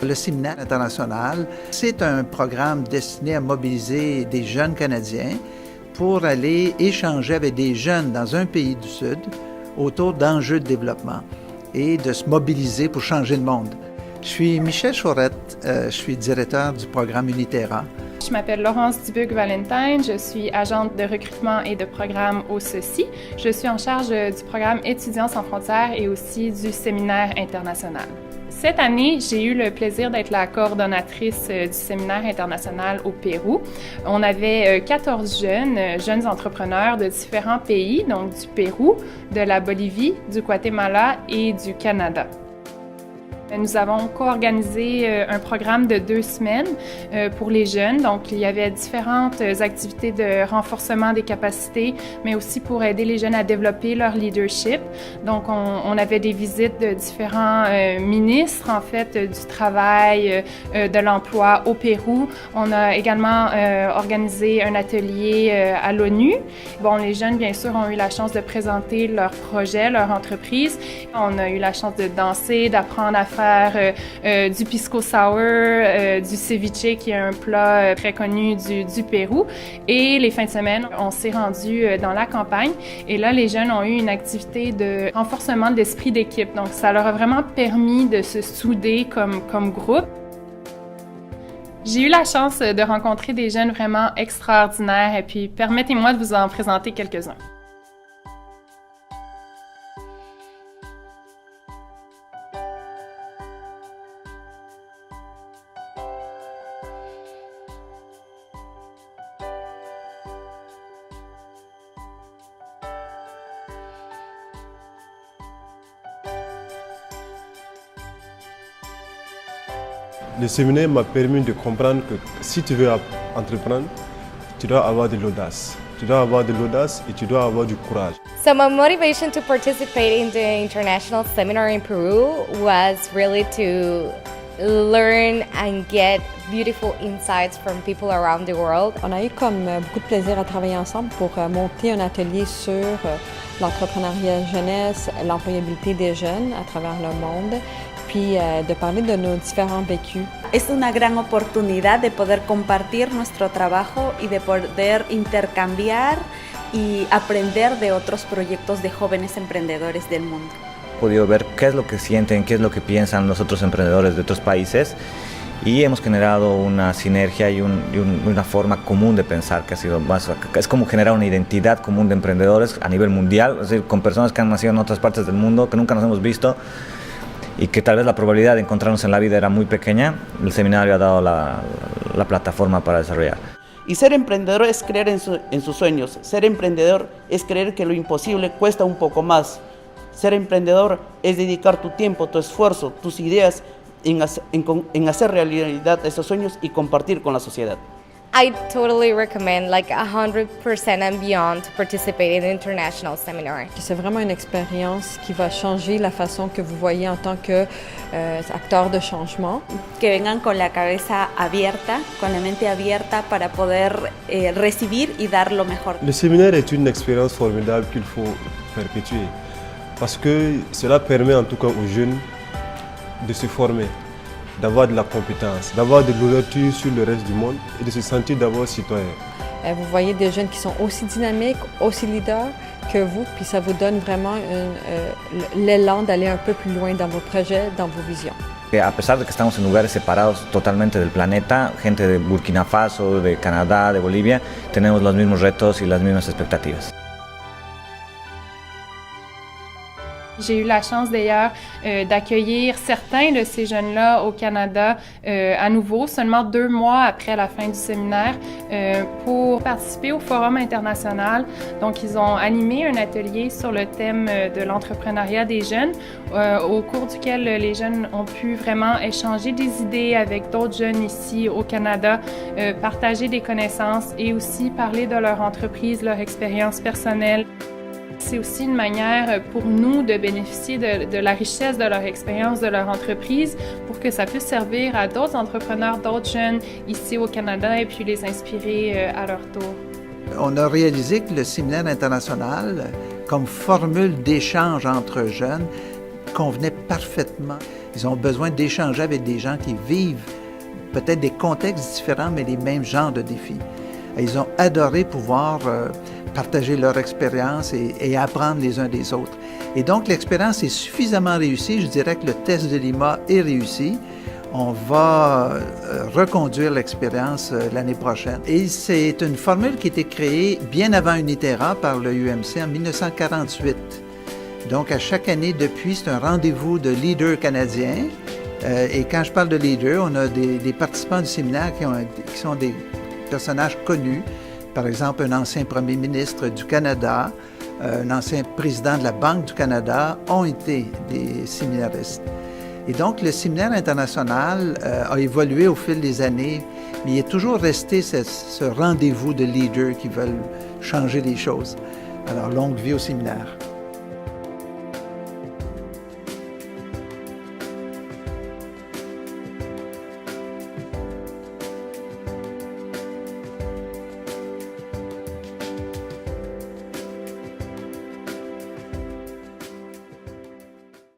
Le séminaire international, c'est un programme destiné à mobiliser des jeunes Canadiens pour aller échanger avec des jeunes dans un pays du Sud autour d'enjeux de développement et de se mobiliser pour changer le monde. Je suis Michel Chaurette, je suis directeur du programme Uniterra. Je m'appelle Laurence Dubuc-Valentine, je suis agente de recrutement et de programme au CECI. Je suis en charge du programme Étudiants sans frontières et aussi du séminaire international. Cette année, j'ai eu le plaisir d'être la coordonnatrice du séminaire international au Pérou. On avait 14 jeunes entrepreneurs de différents pays, donc du Pérou, de la Bolivie, du Guatemala et du Canada. Nous avons co-organisé un programme de 2 semaines pour les jeunes. Donc, il y avait différentes activités de renforcement des capacités, mais aussi pour aider les jeunes à développer leur leadership. Donc, on avait des visites de différents ministres, en fait, du travail, de l'emploi au Pérou. On a également organisé un atelier à l'ONU. Bon, les jeunes, bien sûr, ont eu la chance de présenter leurs projets, leur entreprise. On a eu la chance de danser, d'apprendre à faire du pisco sour, du ceviche qui est un plat très connu du Pérou. Et les fins de semaine, on s'est rendu dans la campagne et là, les jeunes ont eu une activité de renforcement de l'esprit d'équipe. Donc, ça leur a vraiment permis de se souder comme groupe. J'ai eu la chance de rencontrer des jeunes vraiment extraordinaires et puis permettez-moi de vous en présenter quelques-uns. Le séminaire m'a permis de comprendre que si tu veux entreprendre, tu dois avoir de l'audace. Tu dois avoir de l'audace et tu dois avoir du courage. So my motivation to participate in the international seminar in Peru was really to learn and get beautiful insights from people around the world. On a eu comme beaucoup de plaisir à travailler ensemble pour monter un atelier sur l'entrepreneuriat jeunesse, l'employabilité des jeunes à travers le monde, puis de parler de nos différents vécus. Es una gran oportunidad de poder compartir nuestro trabajo y de poder intercambiar y aprender de otros proyectos de jóvenes emprendedores del mundo. He podido ver qué es lo que sienten, qué es lo que piensan los otros emprendedores de otros países y hemos generado una sinergia y una forma común de pensar que ha sido más, es como generar una identidad común de emprendedores a nivel mundial, es decir, con personas que han nacido en otras partes del mundo, que nunca nos hemos visto y que tal vez la probabilidad de encontrarnos en la vida era muy pequeña. El seminario ha dado la plataforma para desarrollar. Y ser emprendedor es creer en sus sueños. Ser emprendedor es creer que lo imposible cuesta un poco más. Ser emprendedor es dedicar tu tiempo, tu esfuerzo, tus ideas en hacer realidad esos sueños y compartir con la sociedad. I totally recommend, like 100% and beyond, to participate in the international seminar. C'est vraiment une expérience qui va changer la façon que vous voyez en tant qu'acteur de changement. Que vengan con la cabeza abierta, con la mente abierta para poder recibir y dar lo mejor. Le séminaire est une expérience formidable qu'il faut perpétuer parce que cela permet en tout cas aux jeunes de se former, d'avoir de la compétence, d'avoir de l'ouverture sur le reste du monde et de se sentir d'abord citoyen. Vous voyez des jeunes qui sont aussi dynamiques, aussi leaders que vous, puis ça vous donne vraiment l'élan d'aller un peu plus loin dans vos projets, dans vos visions. A pesar de que estamos en lugares separados totalmente del planeta, gente de Burkina Faso, de Canadá, de Bolivia, tenemos los mismos retos y las mismas expectativas. J'ai eu la chance d'ailleurs d'accueillir certains de ces jeunes-là au Canada à nouveau, seulement 2 mois après la fin du séminaire, pour participer au Forum international. Donc, ils ont animé un atelier sur le thème de l'entrepreneuriat des jeunes, au cours duquel les jeunes ont pu vraiment échanger des idées avec d'autres jeunes ici au Canada, partager des connaissances et aussi parler de leur entreprise, leur expérience personnelle. C'est aussi une manière pour nous de bénéficier de la richesse de leur expérience, de leur entreprise, pour que ça puisse servir à d'autres entrepreneurs, d'autres jeunes ici au Canada et puis les inspirer à leur tour. On a réalisé que le séminaire international, comme formule d'échange entre jeunes, convenait parfaitement. Ils ont besoin d'échanger avec des gens qui vivent peut-être des contextes différents, mais les mêmes genres de défis. Et ils ont adoré pouvoir partager leur expérience et apprendre les uns des autres. Et donc, l'expérience est suffisamment réussie. Je dirais que le test de Lima est réussi. On va reconduire l'expérience l'année prochaine. Et c'est une formule qui a été créée bien avant Uniterra par le UMC en 1948. Donc, à chaque année depuis, c'est un rendez-vous de leaders canadiens. Et quand je parle de leaders, on a des participants du séminaire qui sont des personnages connus. Par exemple, un ancien premier ministre du Canada, un ancien président de la Banque du Canada ont été des séminaristes. Et donc, le séminaire international a évolué au fil des années, mais il est toujours resté ce rendez-vous de leaders qui veulent changer les choses. Alors, longue vie au séminaire.